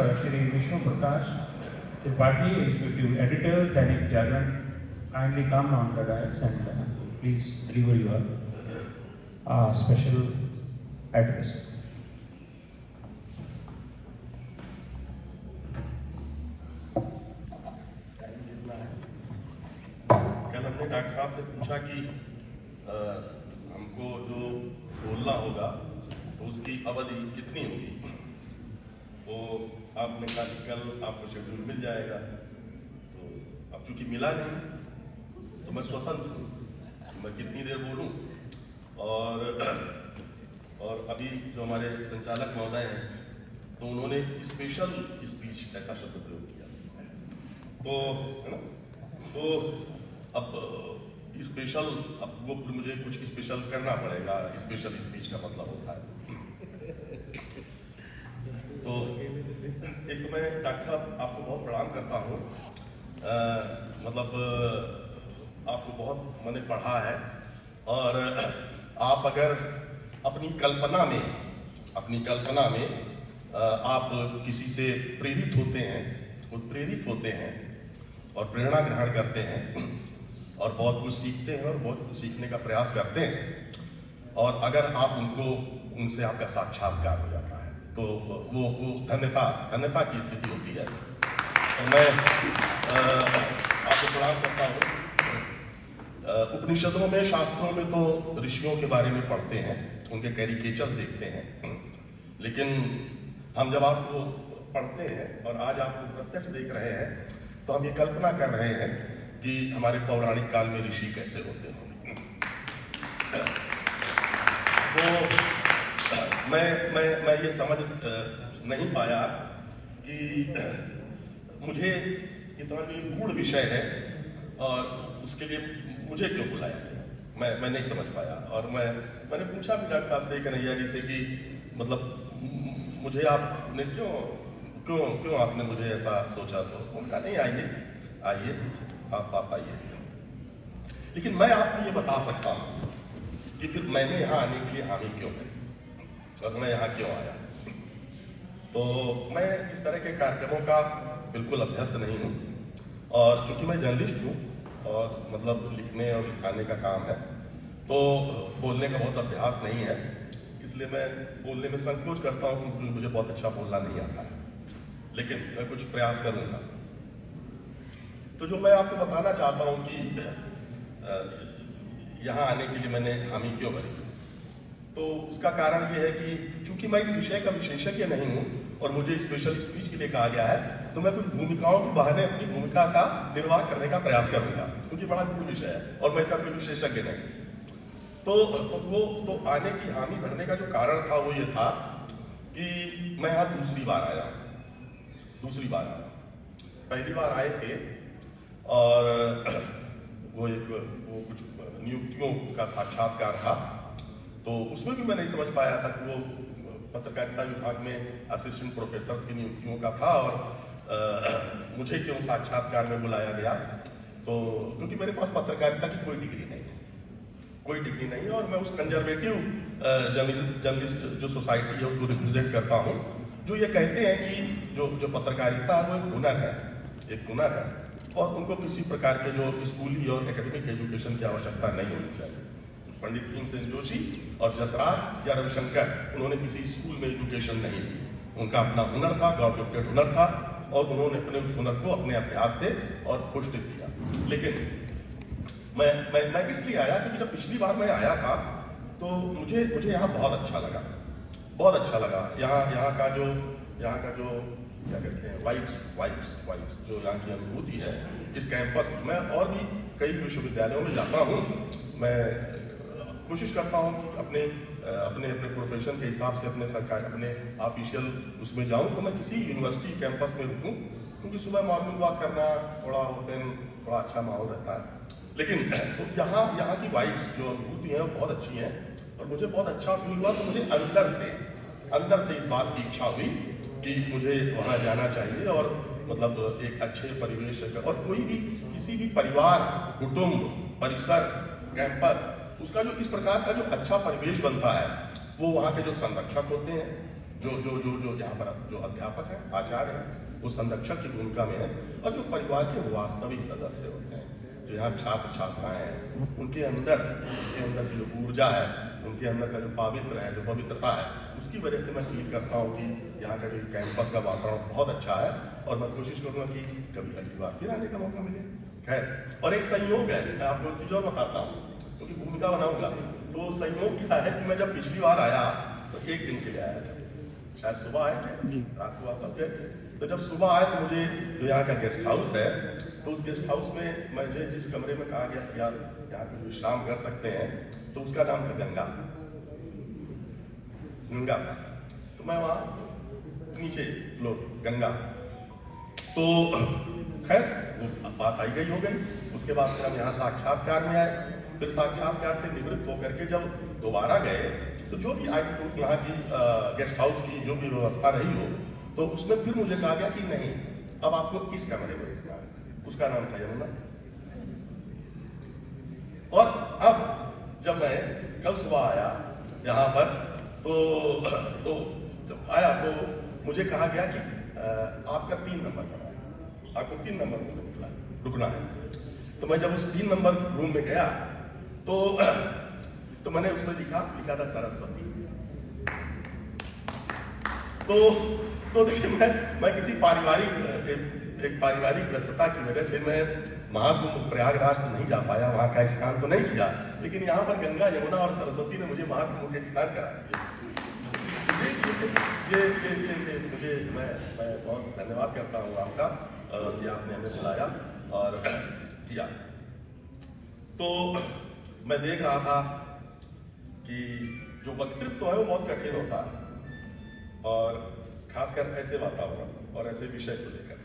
Shri Vishnu Prakash Tripathi, Executive Editor, Dainik Jagran, kindly come on the dais and please deliver your special address. कल हमने doctor साहब से पूछा कि हमको जो बोलना होगा तो उसकी अवधि कितनी होगी, तो आपने कहा कि कल आपको शेड्यूल मिल जाएगा। तो अब चूंकि मिला नहीं तो मैं स्वतंत्र हूँ, मैं कितनी देर बोलूँ। और अभी जो हमारे संचालक महोदय हैं तो उन्होंने स्पेशल स्पीच ऐसा शब्द प्रयोग किया, तो है ना, तो अब स्पेशल, अब वो मुझे कुछ स्पेशल करना पड़ेगा। स्पेशल स्पीच का मतलब होता है तो एक तो मैं डॉक्टर साहब आपको बहुत प्रणाम करता हूँ, मतलब आपको बहुत मैंने पढ़ा है, और आप अगर अपनी कल्पना में आप किसी से प्रेरित होते हैं और प्रेरणा ग्रहण करते हैं और बहुत कुछ सीखते हैं और बहुत कुछ सीखने का प्रयास करते हैं, और अगर आप उनसे आपका साक्षात्कार हो जाता है तो वो धन्यता की स्थिति होती है। तो मैं आपको प्रणाम करता हूँ। उपनिषदों में, शास्त्रों में तो ऋषियों के बारे में पढ़ते हैं, उनके कैरिकेचर्स देखते हैं, लेकिन हम जब आपको पढ़ते हैं और आज आपको प्रत्यक्ष देख रहे हैं तो हम ये कल्पना कर रहे हैं कि हमारे पौराणिक काल में ऋषि कैसे होते होंगे। तो मैं ये समझ नहीं पाया कि मुझे इतना गूढ़ विषय है और उसके लिए मुझे क्यों बुलाया गया, मैं नहीं समझ पाया। और मैंने पूछा भी डॉक्टर साहब से, कन्हैया जी से, कि मतलब मुझे आपने क्यों आपने मुझे ऐसा सोचा। तो उनका नहीं, आइए आप आइए। लेकिन मैं आपको ये बता सकता हूँ कि फिर मैंने यहाँ आने के लिए हामी क्यों करी और मैं यहाँ क्यों आया। तो मैं इस तरह के कार्यक्रमों का बिल्कुल अभ्यस्त नहीं हूँ, और चूंकि मैं जर्नलिस्ट हूँ और मतलब लिखने और लिखाने का काम है, तो बोलने का बहुत अभ्यास नहीं है, इसलिए मैं बोलने में संकोच करता हूँ क्योंकि मुझे बहुत अच्छा बोलना नहीं आता है, लेकिन मैं कुछ प्रयास करूँगा। तो जो मैं आपको बताना चाहता हूँ कि यहाँ आने के लिए मैंने हामी क्यों भरी, तो उसका कारण ये है कि चूंकि मैं इस विषय का विशेषज्ञ नहीं हूँ और मुझे स्पेशल स्पीच के लिए कहा गया है, तो मैं कुछ भूमिकाओं के बहाने अपनी भूमिका का निर्वाह करने का प्रयास करूँगा, क्योंकि बड़ा गूढ़ विषय है और मैं इसका कोई विशेषज्ञ नहीं। तो आने की हामी भरने का जो कारण था वो ये था कि मैं यहाँ दूसरी बार आया। पहली बार आए थे और वो कुछ नियुक्तियों का साक्षात्कार था, तो उसमें भी मैं नहीं समझ पाया था कि वो पत्रकारिता विभाग में असिस्टेंट प्रोफेसर की नियुक्तियों का था और मुझे क्यों साक्षात्कार में बुलाया गया। तो क्योंकि मेरे पास पत्रकारिता की कोई डिग्री नहीं है और मैं उस कंजर्वेटिव जर्नलिस्ट जो सोसाइटी है उसको रिप्रेजेंट करता हूँ, जो ये कहते हैं कि जो पत्रकारिता है वो एक हुनर है और उनको किसी प्रकार के जो स्कूली और एकेडमिक एजुकेशन की आवश्यकता नहीं होनी चाहिए। पंडित भीमसेन जोशी और जसराज या रविशंकर, उन्होंने किसी स्कूल में एजुकेशन नहीं ली, उनका अपना हुनर था, गॉड गिफ्टेड हुनर था, और उन्होंने अपने उस हुनर को अपने अभ्यास से और पुष्ट किया। लेकिन मैं इसलिए आया क्योंकि जब पिछली बार मैं आया था तो मुझे यहाँ बहुत अच्छा लगा। यहाँ का जो क्या कहते हैं वाइब्स जो यहाँ की अनुभूति है इस कैंपस में। मैं और भी कई विश्वविद्यालयों में जाता हूँ, मैं कोशिश करता हूँ कि अपने प्रोफेशन के हिसाब से अपने ऑफिशियल उसमें जाऊँ, तो मैं किसी यूनिवर्सिटी कैंपस में रुकूँ, क्योंकि सुबह मॉर्निंग वॉक करना थोड़ा अच्छा माहौल रहता है। लेकिन तो यहाँ की वाइब्स जो अनुभूति है वो बहुत अच्छी हैं और मुझे बहुत अच्छा फील हुआ। तो मुझे अंदर से इस बात की इच्छा हुई कि मुझे वहाँ जाना चाहिए और मतलब एक अच्छे परिवेश और किसी भी परिवार, कुटुंब, परिसर, कैंपस, उसका जो इस प्रकार का जो अच्छा परिवेश बनता है वो वहाँ के जो संरक्षक होते हैं, जो जो जो जो यहाँ पर जो अध्यापक हैं, आचार्य हैं, वो संरक्षक की भूमिका में है, और जो परिवार के वास्तविक सदस्य होते हैं, जो यहाँ छात्र छात्राएं हैं, उनके अंदर की जो ऊर्जा है, उनके अंदर का जो पवित्र है, जो पवित्रता है, उसकी वजह से मैं फील करता हूँ कि यहाँ का जो कैंपस का वातावरण बहुत अच्छा है, और मैं कोशिश करूँगा कि कभी अगली बार फिर आने का मौका मिले। खैर, और एक संयोग है, मैं आपको चीज़ और बताता हूँ, क्योंकि भूमिका बनाऊंगा, तो संयोग क्या है कि मैं जब पिछली बार आया तो 1 दिन के लिए आया था, शायद सुबह आए थे, रात को वापस गए। तो जब सुबह आए तो मुझे जो यहाँ का गेस्ट हाउस है, तो उस गेस्ट हाउस में मुझे जिस कमरे में कहा गया कि आप यहाँ पे विश्राम कर सकते हैं, तो उसका नाम था गंगा। तो मैं वहाँ नीचे फ्लोर गंगा, तो खैर वो बात आई गई हो गई। उसके बाद फिर हम यहाँ साक्षात्कार में आए, फिर साक्षात्कार से निवृत्त होकर के जब दोबारा गए, तो जो भी यहाँ की गेस्ट हाउस की जो भी व्यवस्था रही हो, तो उसमें फिर मुझे कहा गया कि नहीं, अब आपको इस कमरे में रहना है। उसका नाम था यमुना। और अब जब मैं कल सुबह आया यहाँ पर, तो जब आया तो मुझे कहा गया कि आपका 3 नंबर पड़ा है, आपको 3 नंबर रूम में रुकना है। तो मैं जब उस 3 नंबर रूम में गया, तो मैंने उसमें लिखा था सरस्वती। तो देखिए, मैं किसी पारिवारिक व्यस्तता की वजह से मैं महाकुंभ प्रयागराज तो नहीं जा पाया, वहाँ का स्नान तो नहीं किया, लेकिन यहाँ पर गंगा, यमुना और सरस्वती ने मुझे महाकुंभ के स्नान करा दिया। ये मुझे मैं बहुत धन्यवाद करता हूँ आपका, कि आपने हमें बुलाया और किया। तो मैं देख रहा था कि जो वक्तृत्व है वो बहुत कठिन होता है, और खासकर ऐसे वातावरण और ऐसे विषय को लेकर।